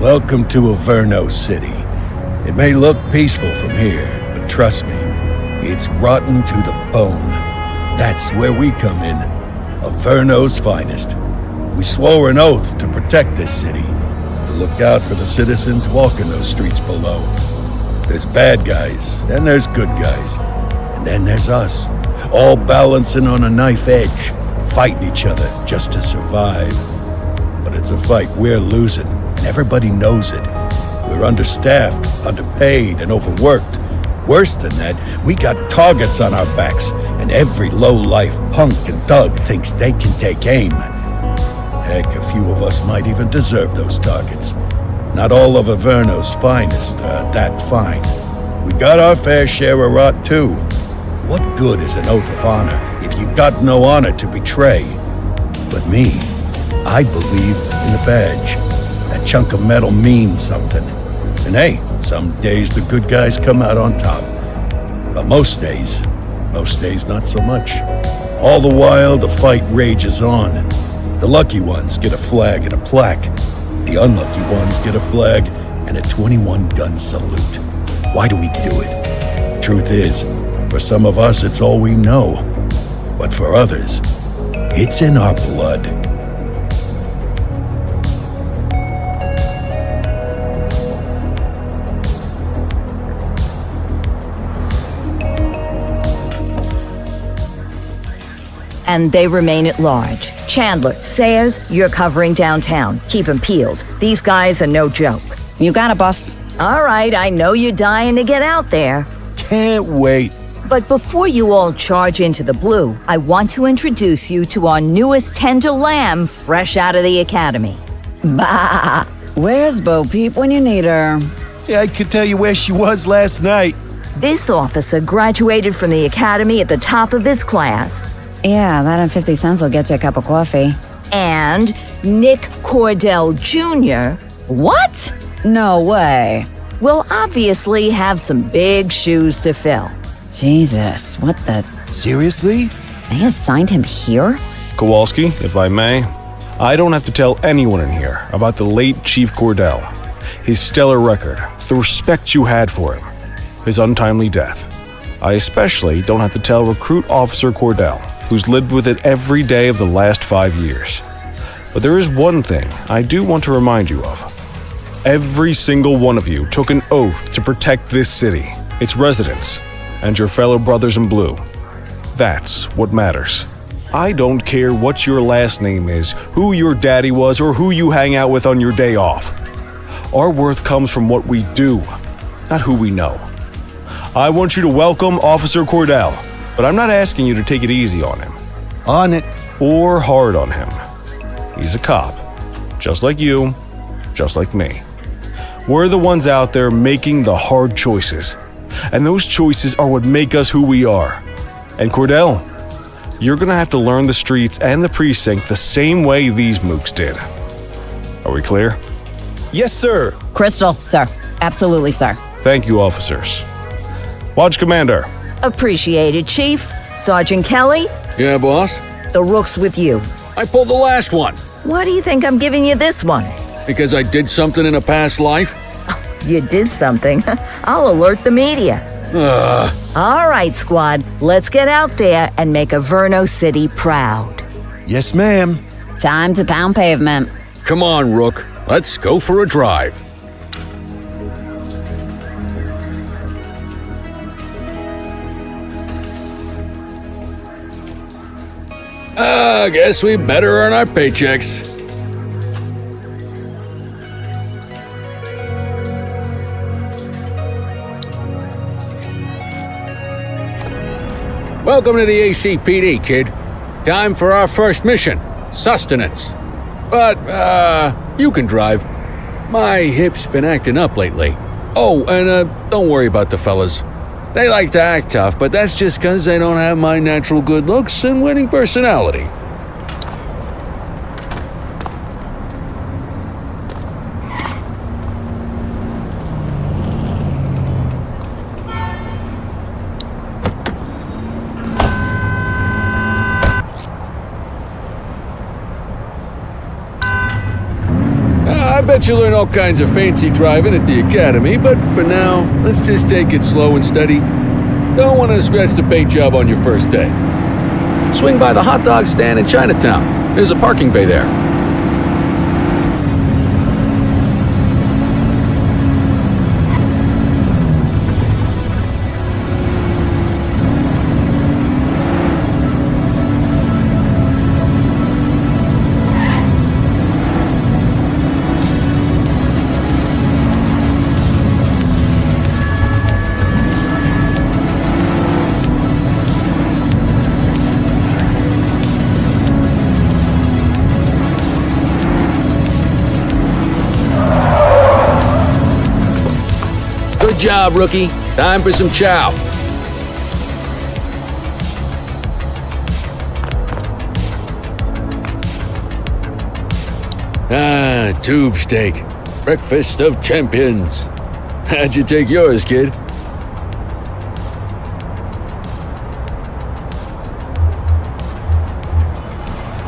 Welcome to Averno City. It may look peaceful from here, but trust me, it's rotten to the bone. That's where we come in. Averno's finest. We swore an oath to protect this city, to look out for the citizens walking those streets below. There's bad guys, and there's good guys. And then there's us, all balancing on a knife edge, fighting each other just to survive. But it's a fight we're losing, and everybody knows it. We're understaffed, underpaid, and overworked. Worse than that, we got targets on our backs, and every low-life punk and thug thinks they can take aim. Heck, a few of us might even deserve those targets. Not all of Averno's finest are that fine. We got our fair share of rot, too. What good is an oath of honor if you got no honor to betray? But me, I believe in the badge. That chunk of metal means something. And hey, some days the good guys come out on top. But most days not so much. All the while, the fight rages on. The lucky ones get a flag and a plaque. The unlucky ones get a flag and a 21-gun salute. Why do we do it? Truth is, for some of us, it's all we know. But for others, it's in our blood. And they remain at large. Chandler, Sayers, you're covering downtown. Keep 'em peeled. These guys are no joke. You got it, boss. All right, I know you're dying to get out there. Can't wait. But before you all charge into the blue, I want to introduce you to our newest tender lamb fresh out of the academy. Bah! Where's Bo Peep when you need her? Yeah, I could tell you where she was last night. This officer graduated from the academy at the top of his class. Yeah, that and 50 cents will get you a cup of coffee. And Nick Cordell Jr. What? No way. will obviously have some big shoes to fill. Jesus, what the... Seriously? They assigned him here? Kowalski, if I may, I don't have to tell anyone in here about the late Chief Cordell, his stellar record, the respect you had for him, his untimely death. I especially don't have to tell Recruit Officer Cordell, who's lived with it every day of the last 5 years. But there is one thing I do want to remind you of. Every single one of you took an oath to protect this city, its residents, and your fellow brothers in blue. That's what matters. I don't care what your last name is, who your daddy was, or who you hang out with on your day off. Our worth comes from what we do, not who we know. I want you to welcome Officer Cordell, but I'm not asking you to take it easy on him. On it. Or hard on him. He's a cop, just like you, just like me. We're the ones out there making the hard choices, and those choices are what make us who we are. And Cordell, you're gonna have to learn the streets and the precinct the same way these mooks did. Are we clear? Yes, sir. Crystal, sir. Absolutely, sir. Thank you, officers. Watch Commander. Appreciated, Chief. Sergeant Kelly, Yeah, boss? the rook's with you. I pulled the last one Why do you think I'm giving you this one? because I did something in a past life. You did something. I'll alert the media. All right, squad. Let's get out there and make Averno City proud. Yes, ma'am. Time to pound pavement. Come on, Rook. Let's go for a drive. I guess we better earn our paychecks. Welcome to the ACPD, kid. Time for our first mission, sustenance. But, you can drive. My hip's been acting up lately. Oh, and, don't worry about the fellas. They like to act tough, but that's just 'cause they don't have my natural good looks and winning personality. I bet you'll learn all kinds of fancy driving at the academy, but for now, let's just take it slow and steady. Don't want to scratch the paint job on your first day. Swing by the hot dog stand in Chinatown. There's a parking bay there. Good job, rookie. Time for some chow. Tube steak. Breakfast of champions. How'd you take yours, kid?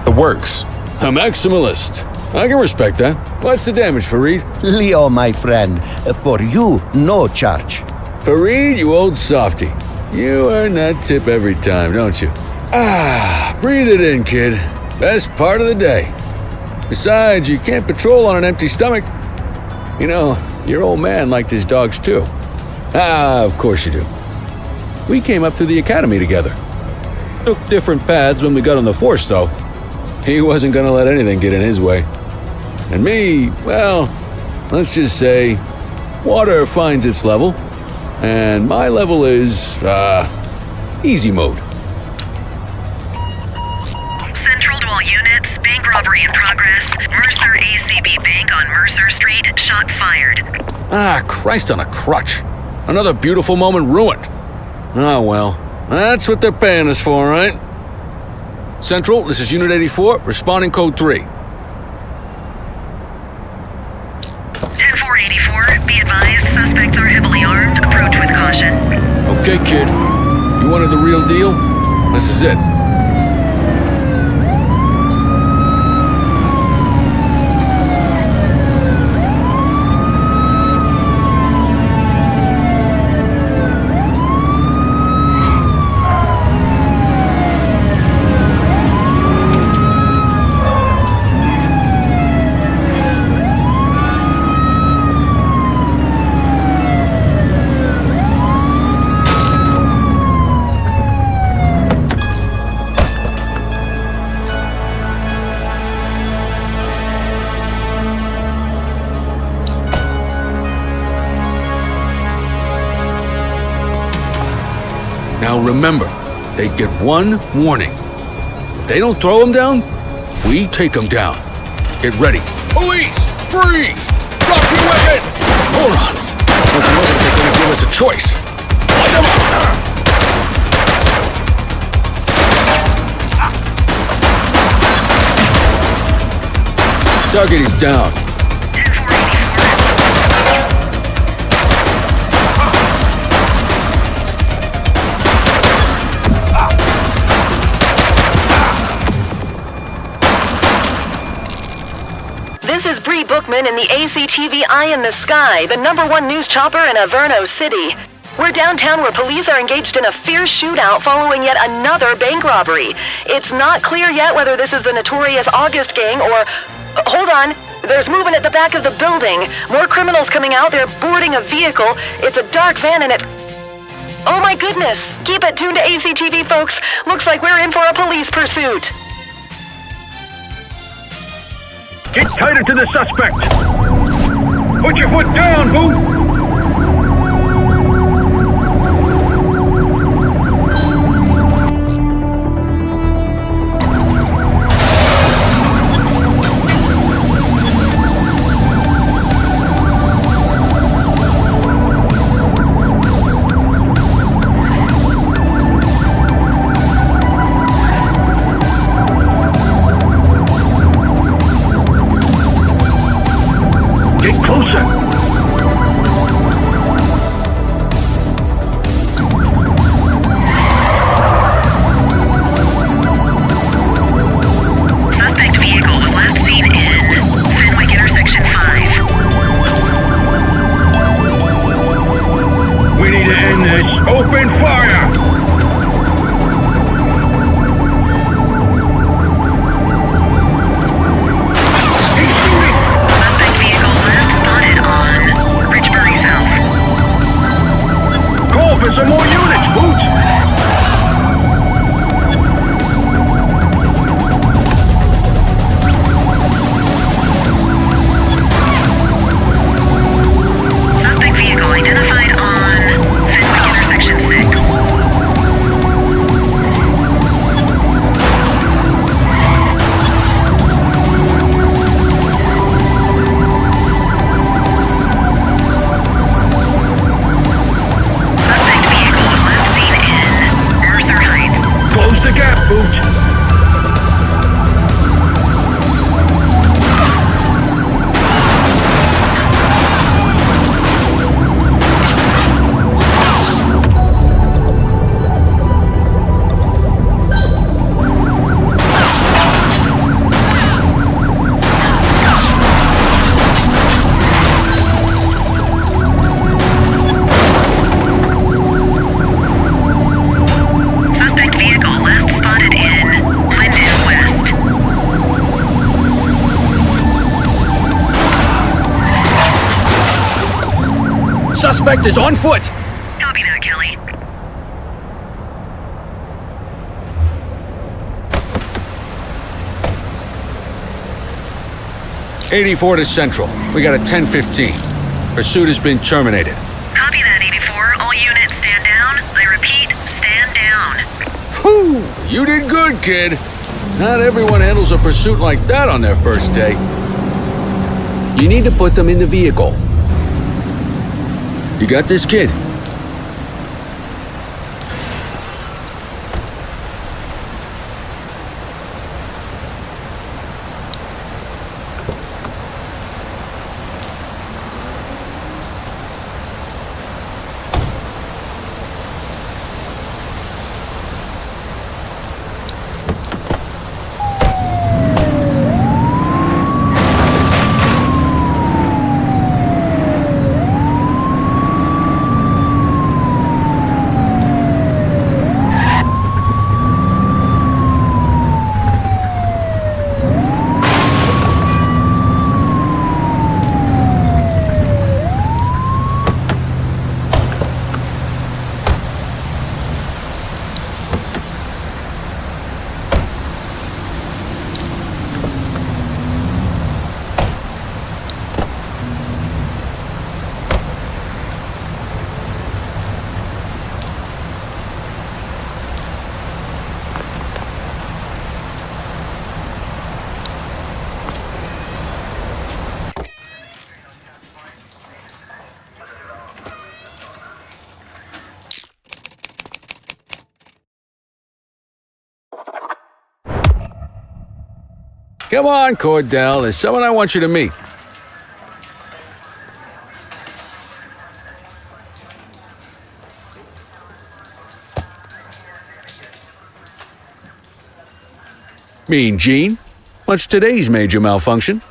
The works. A maximalist. I can respect that. What's the damage, Fareed? Leo, my friend, for you, no charge. Fareed, you old softy. You earn that tip every time, don't you? Breathe it in, kid. Best part of the day. Besides, you can't patrol on an empty stomach. You know, your old man liked his dogs too. Of course you do. We came up through the academy together. Took different paths when we got on the force, though. He wasn't gonna let anything get in his way. And me, well, let's just say, water finds its level, and my level is, easy mode. Central to all units, bank robbery in progress. Mercer ACB Bank on Mercer Street, shots fired. Christ on a crutch. Another beautiful moment ruined. Oh well, that's what they're paying us for, right? Central, this is Unit 84, responding code 3. 10-484, be advised, suspects are heavily armed. Approach with caution. Okay, kid. You wanted the real deal? This is it. Now remember, they get one warning. If they don't throw them down, we take them down. Get ready. Police! Freeze! Drop your weapons! Morons! Doesn't look like they're gonna give us a choice. Light them up! Target is down. 10-484. This is Bree Bookman in the ACTV Eye in the Sky, the #1 news chopper in Averno City. We're downtown where police are engaged in a fierce shootout following yet another bank robbery. It's not clear yet whether this is the notorious August gang or... hold on. There's movement at the back of the building. More criminals coming out. They're boarding a vehicle. It's a dark van and it... oh my goodness. Keep it tuned to ACTV, folks. Looks like we're in for a police pursuit. Get tighter to the suspect! Put your foot down, boo! Closer! damage. Suspect vehicle last spotted in Linden West. Suspect is on foot! Copy that, Kelly. '84 to Central. We got a 10:15. Pursuit has been terminated. Copy that, 84. All units stand down. I repeat, stand down. Whew! You did good, kid. Not everyone handles a pursuit like that on their first day. You need to put them in the vehicle. You got this, kid? Come on, Cordell. There's someone I want you to meet. Mean Gene? What's today's major malfunction?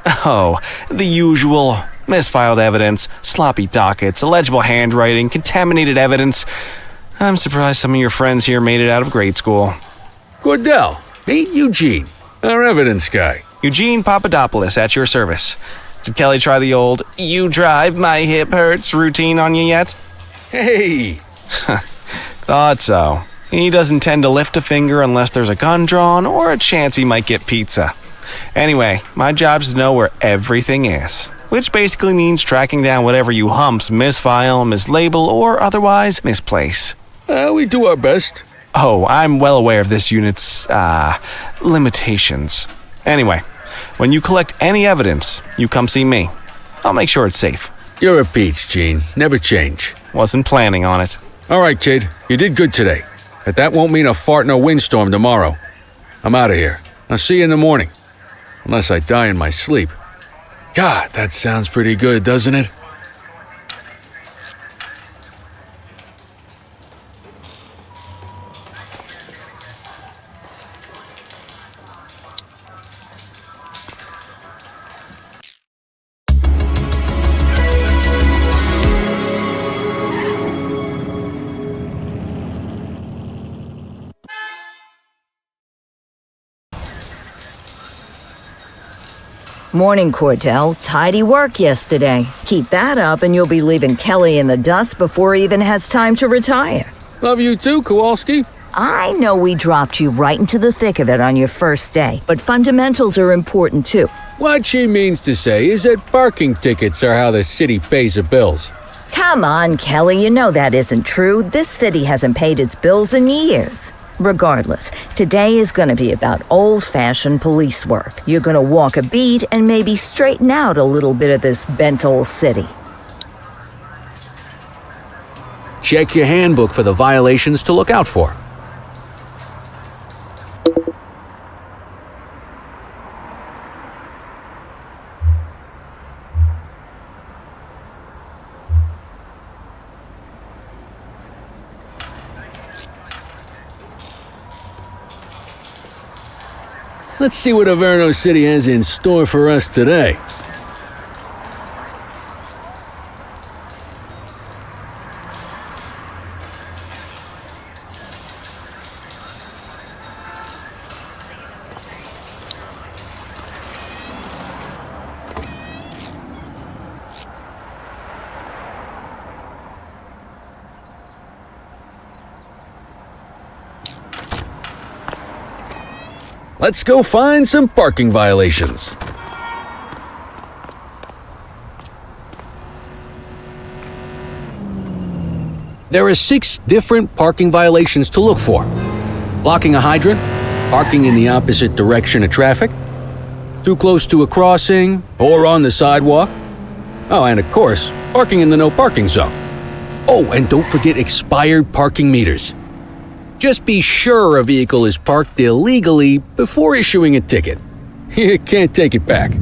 Oh, the usual. Misfiled evidence, sloppy dockets, illegible handwriting, contaminated evidence. I'm surprised some of your friends here made it out of grade school. Cordell, meet Eugene, our evidence guy. Eugene Papadopoulos at your service. Did Kelly try the old, "you drive, my hip hurts" routine on you yet? Hey! Thought so. He doesn't tend to lift a finger unless there's a gun drawn or a chance he might get pizza. Anyway, my job's to know where everything is, which basically means tracking down whatever you humps misfile, mislabel, or otherwise misplace. We do our best. Oh, I'm well aware of this unit's, limitations. Anyway, when you collect any evidence, you come see me. I'll make sure it's safe. You're a peach, Gene. Never change. Wasn't planning on it. All right, kid. You did good today. But that won't mean a fart in a windstorm tomorrow. I'm out of here. I'll see you in the morning. Unless I die in my sleep. God, that sounds pretty good, doesn't it? Morning, Cordell. Tidy work yesterday. Keep that up and you'll be leaving Kelly in the dust before he even has time to retire. Love you too, Kowalski. I know we dropped you right into the thick of it on your first day, but fundamentals are important too. What she means to say is that parking tickets are how the city pays the bills. Come on, Kelly, you know that isn't true. This city hasn't paid its bills in years. Regardless, today is going to be about old-fashioned police work. You're going to walk a beat and maybe straighten out a little bit of this bent old city. Check your handbook for the violations to look out for. Let's see what Averno City has in store for us today. Let's go find some parking violations. There are 6 different parking violations to look for. Blocking a hydrant, parking in the opposite direction of traffic, too close to a crossing or on the sidewalk. Oh, and of course, parking in the no parking zone. Oh, and don't forget expired parking meters. Just be sure a vehicle is parked illegally before issuing a ticket. You can't take it back.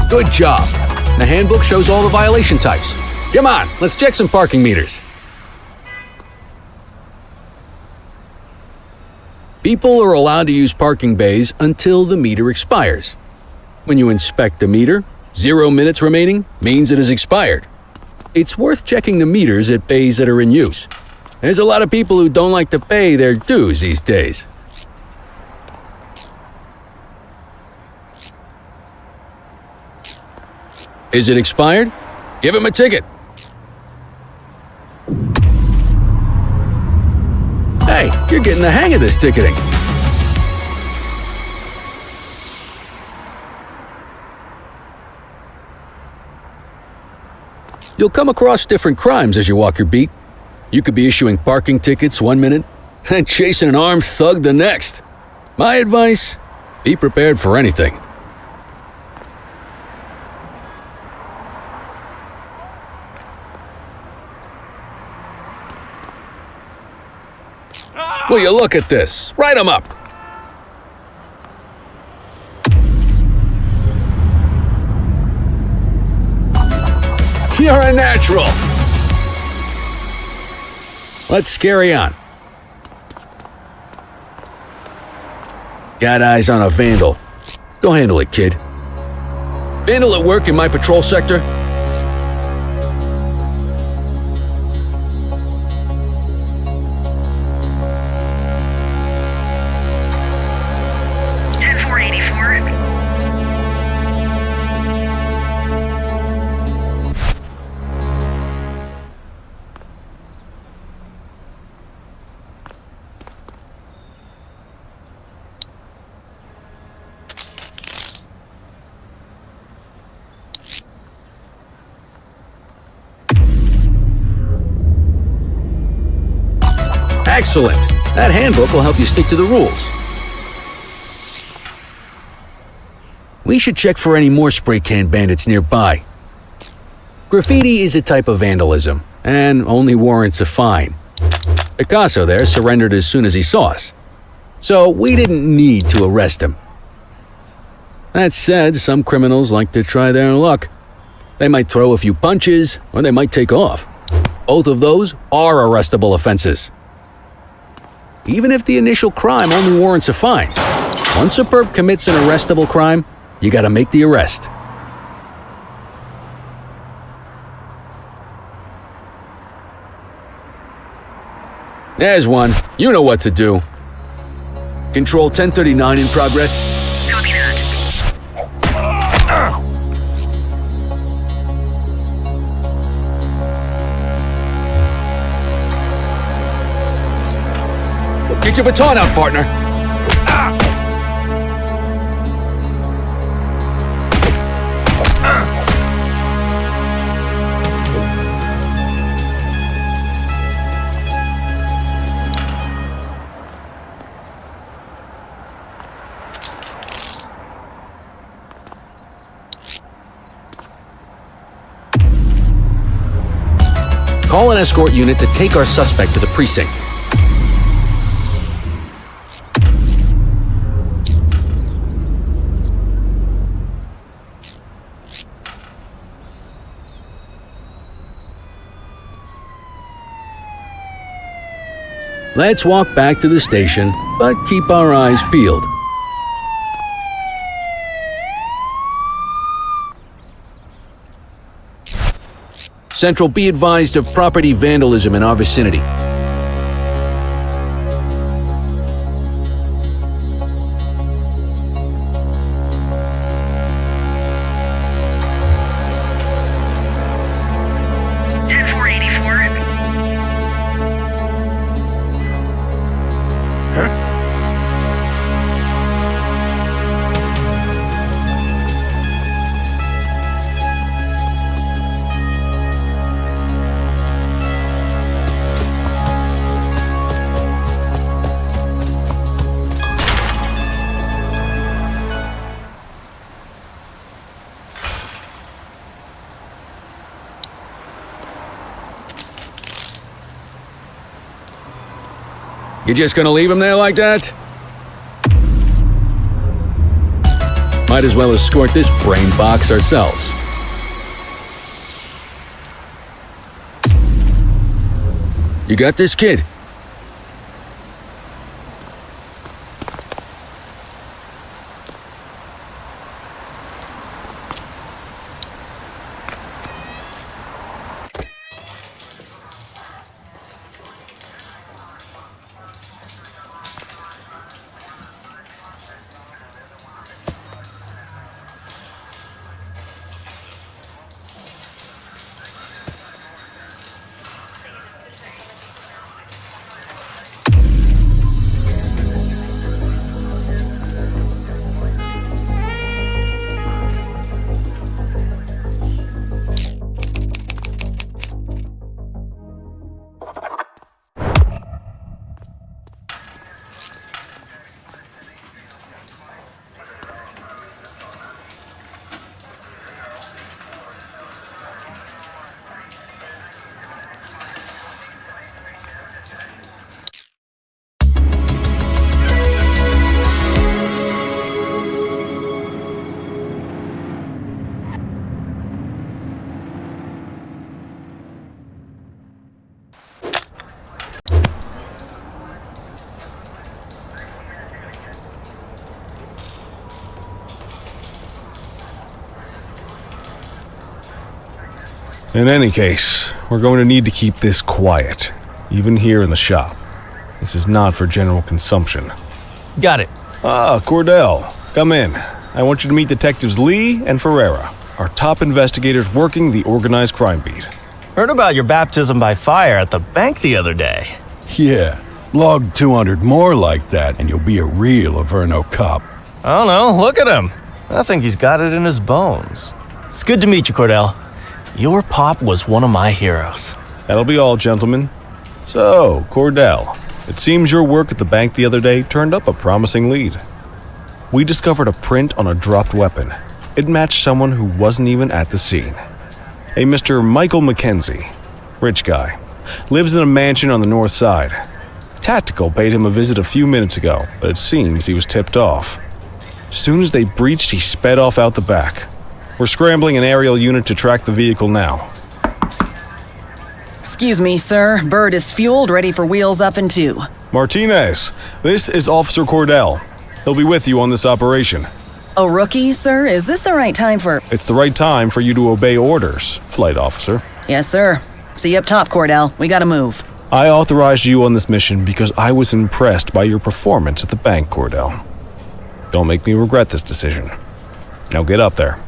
Good job. The handbook shows all the violation types. Come on, let's check some parking meters. People are allowed to use parking bays until the meter expires. When you inspect the meter, 0 minutes remaining means it has expired. It's worth checking the meters at bays that are in use. There's a lot of people who don't like to pay their dues these days. Is it expired? Give him a ticket. Hey, you're getting the hang of this ticketing. You'll come across different crimes as you walk your beat. You could be issuing parking tickets 1 minute and chasing an armed thug the next. My advice, be prepared for anything. Will you look at this? Write 'em up. You're a natural. Let's carry on. Got eyes on a vandal. Go handle it, kid. Vandal at work in my patrol sector? Excellent! That handbook will help you stick to the rules. We should check for any more spray can bandits nearby. Graffiti is a type of vandalism, and only warrants a fine. Picasso there surrendered as soon as he saw us, so we didn't need to arrest him. That said, some criminals like to try their luck. They might throw a few punches, or they might take off. Both of those are arrestable offenses. Even if the initial crime only warrants a fine, once a perp commits an arrestable crime, you gotta make the arrest. There's one. You know what to do. Control 1039 in progress. Copy that. Get your baton out, partner. Call an escort unit to take our suspect to the precinct. Let's walk back to the station, but keep our eyes peeled. Central, be advised of property vandalism in our vicinity. You just gonna leave him there like that? Might as well escort this brain box ourselves. You got this, kid? In any case, we're going to need to keep this quiet, even here in the shop. This is not for general consumption. Got it. Ah, Cordell, come in. I want you to meet Detectives Lee and Ferreira, our top investigators working the organized crime beat. Heard about your baptism by fire at the bank the other day. Yeah, log 200 more like that and you'll be a real Averno cop. I don't know, look at him. I think he's got it in his bones. It's good to meet you, Cordell. Your pop was one of my heroes. That'll be all, gentlemen. So, Cordell, it seems your work at the bank the other day turned up a promising lead. We discovered a print on a dropped weapon. It matched someone who wasn't even at the scene. A Mr. Michael Mackenzie, rich guy, lives in a mansion on the north side. Tactical paid him a visit a few minutes ago, but it seems he was tipped off. As soon as they breached, he sped off out the back. We're scrambling an aerial unit to track the vehicle now. Excuse me, sir. Bird is fueled, ready for wheels up in 2. Martinez, this is Officer Cordell. He'll be with you on this operation. A rookie, sir? Is this the right time for... It's the right time for you to obey orders, flight officer. Yes, sir. See you up top, Cordell. We gotta move. I authorized you on this mission because I was impressed by your performance at the bank, Cordell. Don't make me regret this decision. Now get up there.